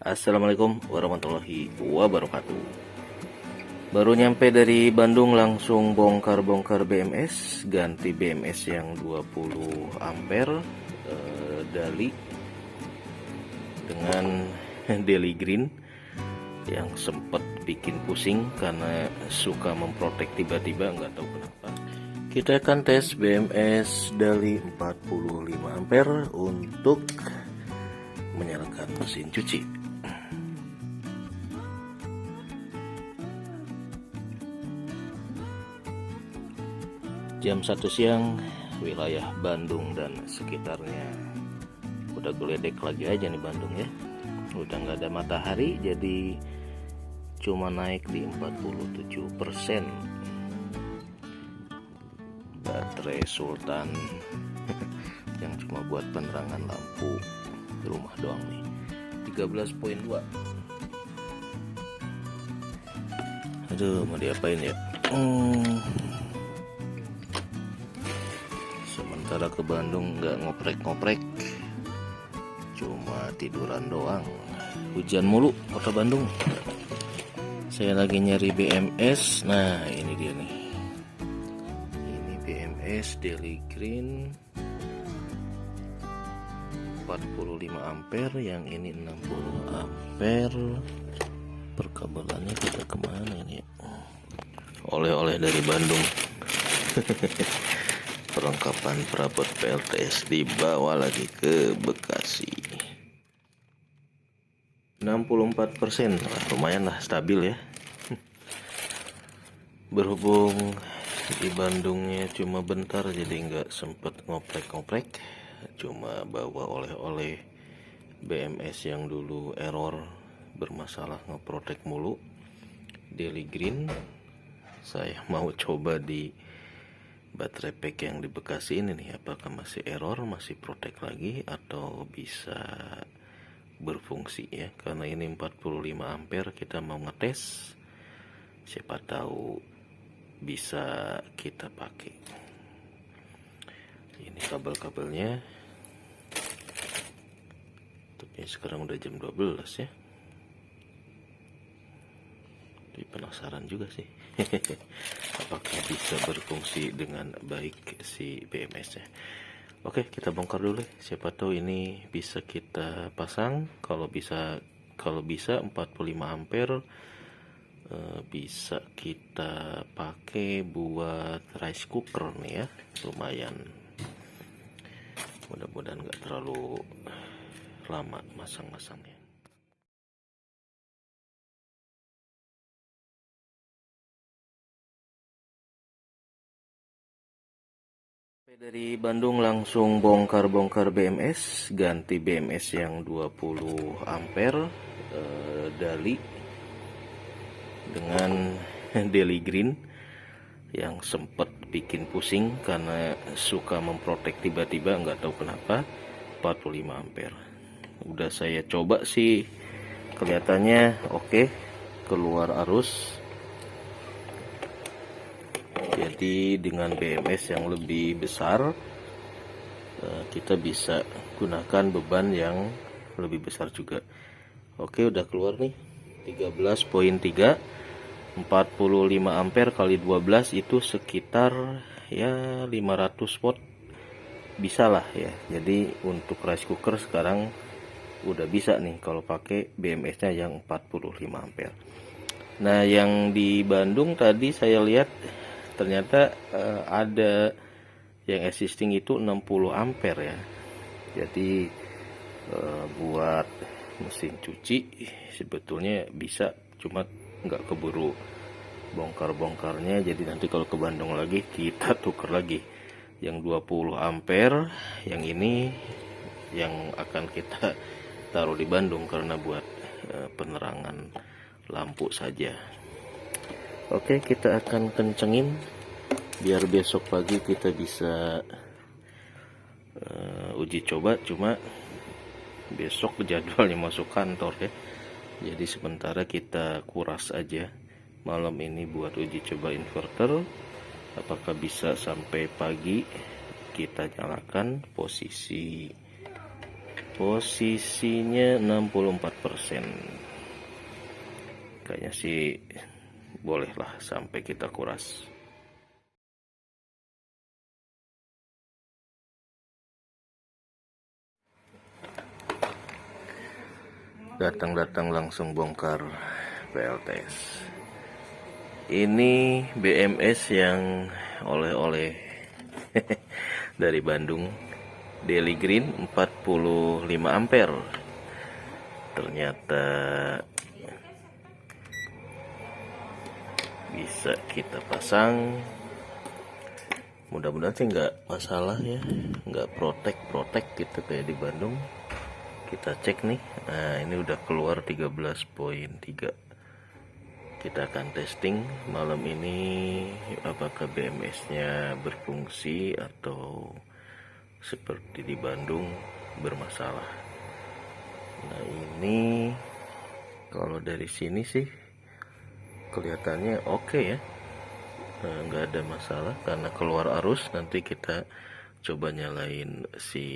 Assalamualaikum warahmatullahi wabarakatuh. Baru nyampe dari Bandung langsung bongkar-bongkar BMS, ganti BMS yang 20 ampere Dali dengan Daily Green yang sempat bikin pusing karena suka memprotek tiba-tiba, nggak tahu kenapa. Kita akan tes BMS Dali 45 ampere untuk menyalakan mesin cuci. Jam 1 siang, wilayah Bandung dan sekitarnya. Udah geledek lagi aja nih Bandung ya. Udah nggak ada matahari, jadi cuma naik di 47%. Baterai Sultan yang cuma buat penerangan lampu rumah doang nih, 13.2. Aduh, mau diapain ya? Sementara ke Bandung nggak ngoprek-ngoprek, cuma tiduran doang. Hujan mulu kota Bandung. Saya lagi nyari BMS. Nah, ini dia nih. Ini BMS Daily Green 45 ampere, yang ini 60 ampere. Perkabelannya kita kemana ini ya? Oleh-oleh dari Bandung. Perlengkapan perabot PLTS dibawa lagi ke Bekasi. 64%, lumayan lah, stabil ya. Berhubung di Bandungnya cuma bentar, jadi nggak sempet ngoprek-ngoprek. Cuma bawa oleh-oleh BMS yang dulu error, bermasalah ngeprotek mulu, Daily Green. Saya mau coba di baterai pack yang di Bekasi ini nih, apakah masih error, masih protek lagi, atau bisa berfungsi ya. Karena ini 45 ampere, kita mau ngetes, siapa tahu bisa kita pakai. Ini kabel-kabelnya, tapi sekarang udah jam 12 ya. Tapi penasaran juga sih apakah bisa berfungsi dengan baik si BMS nya. Oke, kita bongkar dulu, siapa tahu ini bisa kita pasang. Kalau bisa 45 ampere bisa kita pakai buat rice cooker nih ya, lumayan. Mudah-mudahan nggak terlalu lama masang-masangnya. Dari Bandung langsung bongkar-bongkar BMS, ganti BMS yang 20 ampere Dali dengan Daily Green yang sempat bikin pusing karena suka memprotek tiba-tiba, nggak tahu kenapa. 45 ampere. Udah saya coba sih, kelihatannya oke, keluar arus. Jadi dengan BMS yang lebih besar, kita bisa gunakan beban yang lebih besar juga. Oke, udah keluar nih 13.3, 45 ampere kali 12 itu sekitar ya 500 watt bisa lah ya. Jadi untuk rice cooker sekarang udah bisa nih kalau pakai BMS nya yang 45 ampere. Nah, yang di Bandung tadi saya lihat ternyata ada yang existing itu 60 ampere ya. Jadi buat mesin cuci sebetulnya bisa, cuma nggak keburu bongkar-bongkarnya. Jadi nanti kalau ke Bandung lagi kita tuker lagi yang 20 ampere, yang ini yang akan kita taruh di Bandung karena buat penerangan lampu saja. Oke, kita akan kencengin biar besok pagi kita bisa uji coba. Cuma besok jadwalnya masuk kantor ya, jadi sementara kita kuras aja malam ini buat uji coba inverter. Apakah bisa sampai pagi kita nyalakan posisi Posisinya 64%. Kayaknya sih bolehlah sampai kita kuras. Datang-datang langsung bongkar PLTS. Ini BMS yang oleh-oleh dari Bandung, Daily Green 45 ampere. Ternyata bisa kita pasang. Mudah-mudahan sih nggak masalah ya, nggak protek gitu kayak di Bandung. Kita cek nih. Nah, ini udah keluar 13.3. Kita akan testing malam ini apakah BMS-nya berfungsi atau seperti di Bandung bermasalah. Nah, ini kalau dari sini sih kelihatannya oke ya. Nggak ada masalah karena keluar arus. Nanti kita coba nyalain si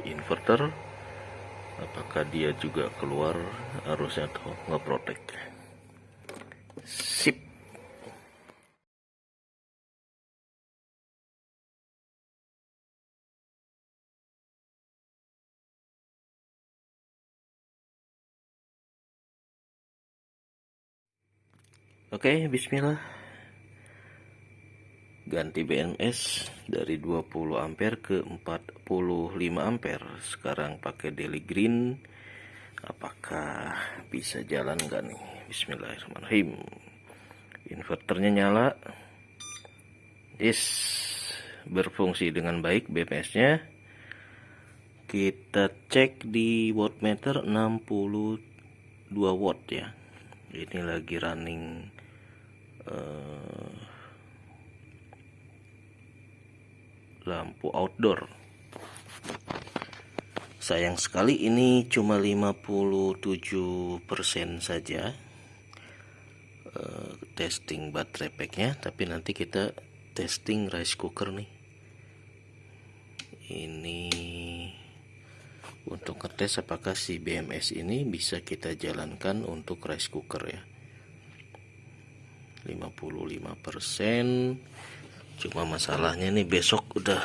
inverter, apakah dia juga keluar arusnya atau ngeprotek. Sip. Oke, bismillah. Ganti BMS dari 20 ampere ke 45 ampere. Sekarang pakai Daily Green. Apakah bisa jalan nggak nih? Bismillahirrahmanirrahim. Inverternya nyala. Yes, berfungsi dengan baik BMS-nya. Kita cek di wattmeter 62 watt ya. Ini lagi running lampu outdoor. Sayang sekali ini cuma 57% saja testing baterai packnya, tapi nanti kita testing rice cooker nih. Ini untuk ngetes apakah si BMS ini bisa kita jalankan untuk rice cooker ya. 55%. Cuma masalahnya nih besok udah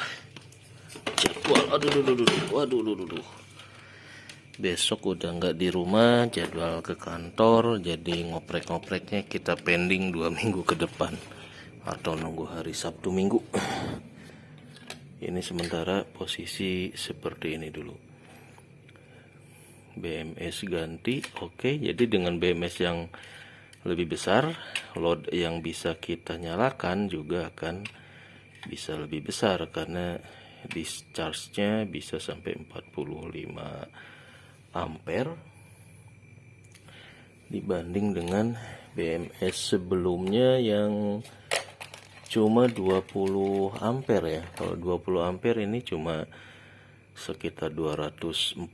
jadwal. Waduh. Besok udah nggak di rumah, jadwal ke kantor, jadi ngoprek-ngopreknya kita pending 2 minggu ke depan atau nunggu hari Sabtu Minggu. Ini sementara posisi seperti ini dulu. BMS ganti, oke. Jadi dengan BMS yang lebih besar, load yang bisa kita nyalakan juga akan bisa lebih besar karena discharge-nya bisa sampai 45 ampere dibanding dengan BMS sebelumnya yang cuma 20 ampere ya. Kalau 20 ampere ini cuma sekitar 240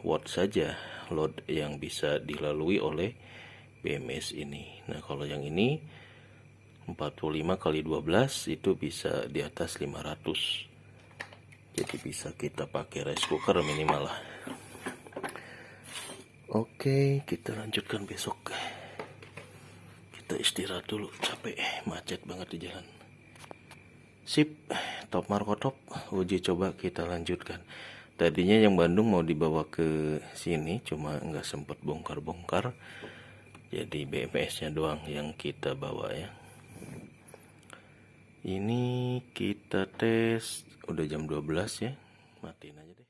watt saja load yang bisa dilalui oleh BMS ini. Nah, kalau yang ini 45 kali 12 itu bisa di atas 500. Jadi bisa kita pakai rice cooker minimal lah. Oke, kita lanjutkan besok. Kita istirahat dulu, capek, macet banget di jalan. Sip, top markotop, uji coba kita lanjutkan. Tadinya yang Bandung mau dibawa ke sini, cuma nggak sempet bongkar-bongkar. Jadi BMS-nya doang yang kita bawa ya. Ini kita tes, udah jam 12 ya, matiin aja deh.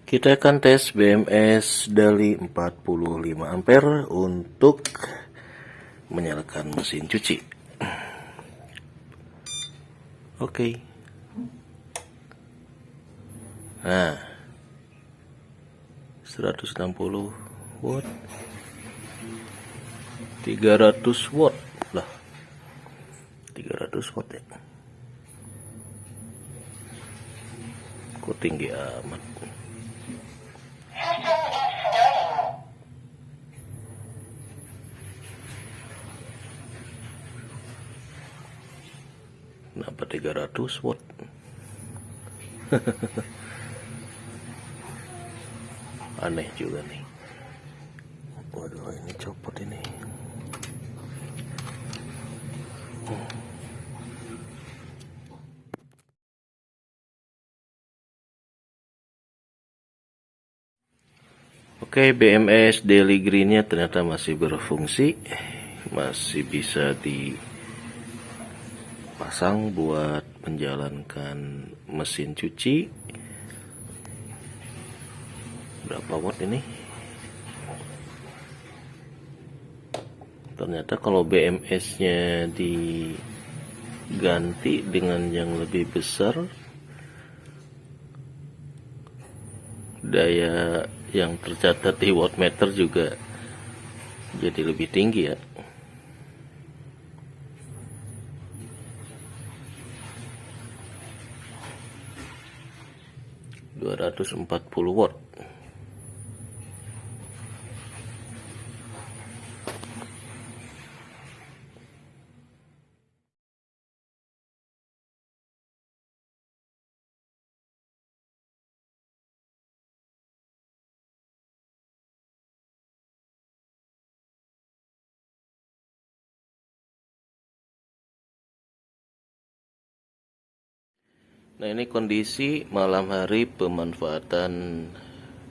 Kita akan tes BMS dari 45 ampere untuk menyalakan mesin cuci. Oke. Nah, 160 watt, 300 watt lah, 300 watt ya. Kok tinggi amat. Kenapa 300 watt? Aneh juga nih. Waduh, ini copot ini. Oke, BMS Daily Green-nya ternyata masih berfungsi, masih bisa dipasang buat menjalankan mesin cuci. Berapa watt ini? Ternyata kalau BMS-nya diganti dengan yang lebih besar, daya yang tercatat di wattmeter juga jadi lebih tinggi ya. ...240 watt. Nah, ini kondisi malam hari pemanfaatan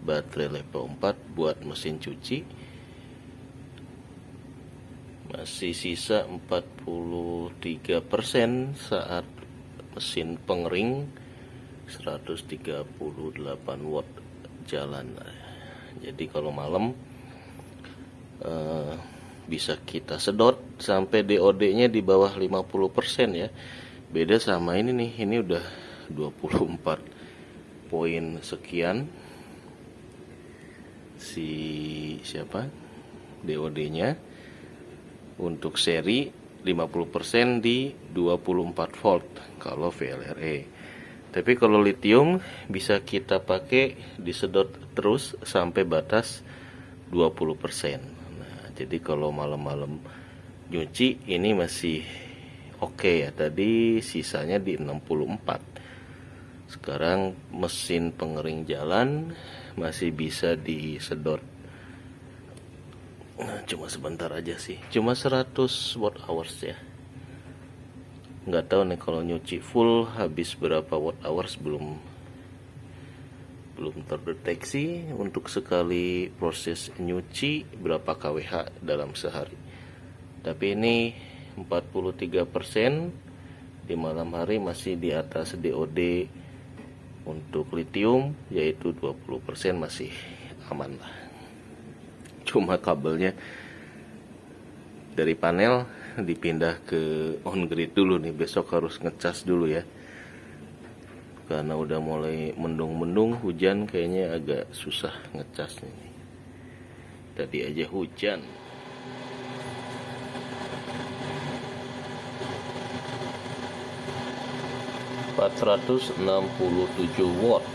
baterai level 4 buat mesin cuci. Masih sisa 43% saat mesin pengering 138 watt jalan. Jadi kalau malam bisa kita sedot sampai DOD-nya di bawah 50% ya. Beda sama ini nih, ini udah 24 poin sekian DOD-nya. Untuk seri 50% di 24 volt kalau VLRE. Tapi kalau lithium bisa kita pakai disedot terus sampai batas 20%. Nah, jadi kalau malam-malam nyuci ini masih oke ya. Tadi sisanya di 64. Sekarang mesin pengering jalan masih bisa disedot. Nah, cuma sebentar aja sih. Cuma 100 watt hours ya. Nggak tahu nih kalau nyuci full habis berapa watt hours, belum terdeteksi. Untuk sekali proses nyuci berapa kWh dalam sehari. Tapi ini 43% di malam hari masih di atas DOD. Untuk lithium yaitu 20% masih aman lah. Cuma kabelnya dari panel dipindah ke on grid dulu nih. Besok harus ngecas dulu ya, karena udah mulai mendung-mendung, hujan, kayaknya agak susah ngecasnya nih. Tadi aja hujan. 467 watt.